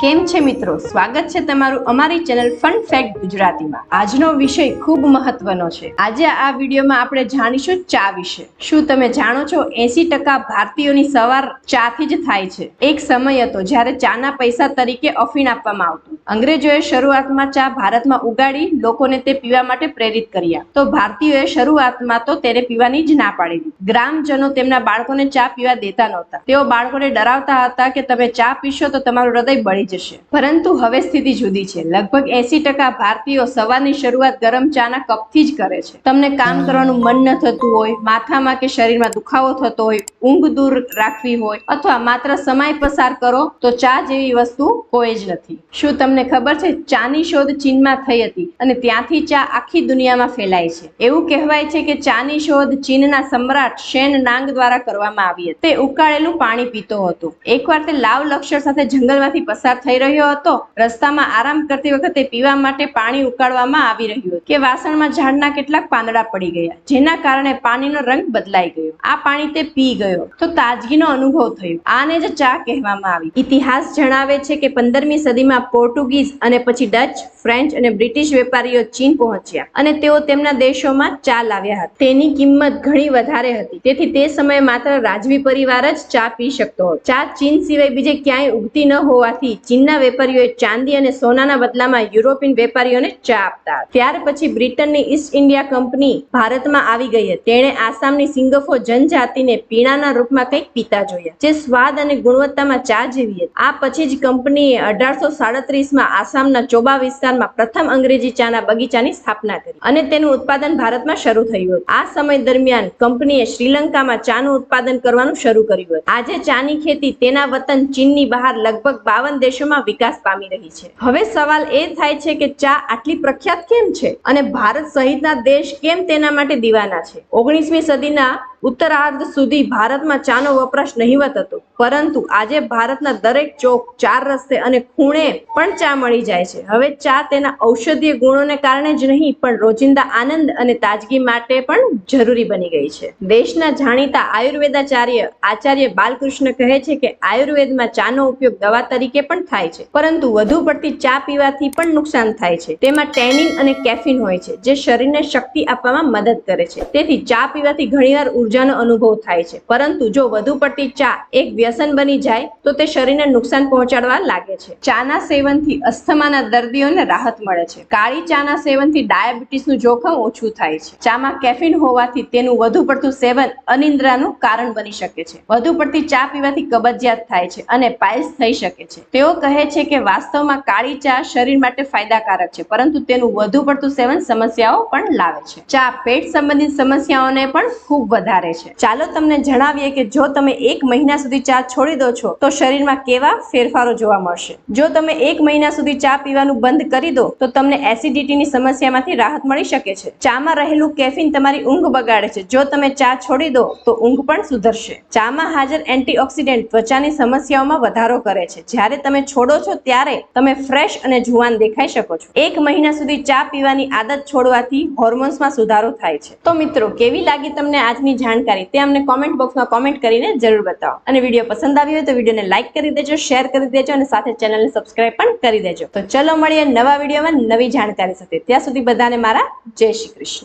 કેમ છે મિત્રો, સ્વાગત છે તમારું અમારી ચેનલ ફન ફેક્ટ ગુજરાતીમાં। આજનો વિષય ખૂબ મહત્વનો છે। આજે આ વિડીયોમાં આપણે જાણીશું ચા વિશે। શું તમે જાણો છો 80% ભારતીયોની સવાર ચાથી જ થાય છે। એક સમય હતો જ્યારે ચાના પૈસા તરીકે અફીણ આપવામાં આવતું। અંગ્રેજોએ શરૂઆતમાં ચા ભારતમાં ઉગાડી લોકોને તે પીવા માટે પ્રેરિત કર્યા, તો ભારતીયોએ શરૂઆતમાં તો તેને પીવાની જ ના પાડી દીધી। ગ્રામજનો તેમના બાળકોને ચા પીવા દેતા નહોતા। તેઓ બાળકોને ડરાવતા હતા કે તમે ચા પીશો તો તમારું હૃદય બળી જશે। પરંતુ હવે સ્થિતિ જુદી છે। લગભગ 80% ભારતીયો સવારની શરૂઆત ગરમ ચાના કપથી જ કરે છે। તમને કામ કરવાનું મન ન થતું હોય, માથામાં કે શરીરમાં દુખાવો થતો હોય, ઊંઘ દૂર રાખવી હોય અથવા માત્ર સમય પસાર કરો તો ચા જેવી વસ્તુ કોઈ જ નથી। શું તમને ખબર છે ચાની શોધ ચીનમાં થઈ હતી અને ત્યાંથી ચા આખી દુનિયામાં ફેલાય છે। એવું કહેવાય છે કે ચાની શોધ ચીનના સમ્રાટ શેન નાંગ દ્વારા કરવામાં આવી હતી। તે ઉકાળેલું પાણી પીતો હતો। એકવાર તે લાવ લશ્કર સાથે જંગલમાંથી પસાર થઈ રહ્યો હતો। રસ્તામાં આરામ કરતી વખતે પીવા માટે પાણી ઉકાળવામાં આવી રહ્યું હતું કે વાસણમાં ઝાડના કેટલાક પાંદડા પડી ગયા, જેના કારણે પાણીનો રંગ બદલાઈ ગયો। આ પાણી તે પી ગયો તો તાજગીનો અનુભવ થયો। આને જ ચા કહેવામાં આવી। ઇતિહાસ જણાવે છે કે 15મી સદીમાં પોર્ટુગીઝ અને પછી ડચ, ફ્રેન્ચ અને બ્રિટિશ વેપારીઓ ચીન પહોંચ્યા અને તેઓ તેમના દેશોમાં ચા લાવ્યા હતા। તેની કિંમત ઘણી વધારે હતી, તેથી તે સમયે માત્ર રાજવી પરિવાર જ ચા પી શકતો હતો। ચા ચીન સિવાય બીજે ક્યાંય ઉગતી ન હોવાથી ચીનના વેપારીઓએ ચાંદી અને સોનાના બદલામાં યુરોપિયન વેપારીઓને ચા આપતા હતા। ત્યાર પછી બ્રિટનની ઈસ્ટ ઇન્ડિયા કંપની ભારતમાં આવી ગઈ હતી। તેણે આસામની સિંગફો જનજાતિને પીણાના રૂપમાં કંઈક પીતા જોયા, જે સ્વાદ અને ગુણવત્તામાં ચા જેવી હતી। આ પછી જ કંપનીએ 1837માં આસામના ચોબા વિસ્તારમાં પ્રથમ અંગ્રેજી ચાના બગીચાની સ્થાપના કરી અને તેનું ઉત્પાદન ભારતમાં શરૂ થયું હતું। આ સમય દરમિયાન કંપનીએ શ્રીલંકામાં ચાનું ઉત્પાદન કરવાનું શરૂ કર્યું હતું। આજે ચાની ખેતી તેના વતન ચીનની બહાર લગભગ 52 દેશોમાં વિકાસ પામી રહી છે। હવે સવાલ એ થાય છે કે ચા આટલી પ્રખ્યાત કેમ છે અને ભારત સહિતના દેશ કેમ તેના માટે દીવાના છે। 19મી સદીના ઉત્તરાર્ધ સુધી ભારતમાં ચાનો વપરાશ નહિવત હતો, પરંતુ આજે ભારતના દરેક ચોક, ચાર રસ્તે અને ખૂણે પણ ચા મળી જાય છે। હવે ચા તેના ઔષધીય ગુણોને કારણે જ નહીં, પણ રોજિંદા આનંદ અને તાજગી માટે પણ જરૂરી બની ગઈ છે। દેશના જાણીતા આયુર્વેદાચાર્ય આચાર્ય બાલકૃષ્ણ કહે છે કે આયુર્વેદમાં ચાનો ઉપયોગ દવા તરીકે પણ થાય છે, પરંતુ વધુ પડતી ચા પીવાથી પણ નુકસાન થાય છે। તેમાં ટેનિન અને કેફીન હોય છે, જે શરીરને શક્તિ આપવામાં મદદ કરે છે। તેથી ચા પીવાથી ઘણીવાર ઉર્જાનો અનુભવ થાય છે, પરંતુ જો વધુ પડતી ચા એક વ્યસન બની જાય તો તે શરીરને નુકસાન પહોંચાડવા લાગે છે। ચાના સેવનથી અસ્થમાના દર્દીઓને રાહત મળે છે। કાળી ચાના સેવનથી ડાયાબિટીસનું જોખમ ઓછું થાય છે। ચામાં કેફીન હોવાથી તેનું વધુ પડતું સેવન અનિદ્રાનું કારણ બની શકે છે। વધુ પડતી ચા પીવાથી કબજિયાત થાય છે અને પાઇલ્સ થઈ શકે છે। તેઓ કહે છે કે વાસ્તવમાં કાળી ચા શરીર માટે ફાયદાકારક છે, પરંતુ તેનું વધુ પડતું સેવન સમસ્યાઓ પણ લાવે છે। ચા પેટ સંબંધિત સમસ્યાઓને પણ ખૂબ વધારે છે। ચાલો તમને જણાવીએ કે જો તમે 1 મહિના સુધી ચા છોડી દો છો તો શરીરમાં કેવા ફેરફારો જોવા મળશે। જો તમે 1 મહિના સુધી ચા પીવાનું બંધ કરી દો તો તમને એસિડિટીની સમસ્યામાંથી રાહત મળી શકે છે। ચામાં રહેલું કેફીન તમારી ઊંઘ બગાડે છે। જો તમે ચા છોડી દો તો ઊંઘ પણ સુધરશે। ચામાં હાજર એન્ટીઓક્સિડન્ટ ત્વચાની સમસ્યાઓમાં વધારો કરે છે। જ્યારે તમે છોડો છો ત્યારે તમે ફ્રેશ અને જુવાન દેખાઈ શકો છો। 1 મહિના સુધી ચા પીવાની આદત છોડવાથી હોર્મોન્સમાં સુધારો થાય છે। તો મિત્રો, કેવી લાગી તમને આજની જાણકારી તે અમને કોમેન્ટ બોક્સમાં કોમેન્ટ કરીને જરૂર બતાવો। અને વિડીયો પસંદ આવ્યો હોય તો વિડીયોને લાઈક કરી દેજો, શેર કરી દેજો અને સાથે ચેનલને સબસ્ક્રાઇબ પણ કરી દેજો। તો ચલો મળીએ નવા વિડીયોમાં નવી જાણકારી સાથે। ત્યાં સુધી બધાને મારા જય શ્રી કૃષ્ણ।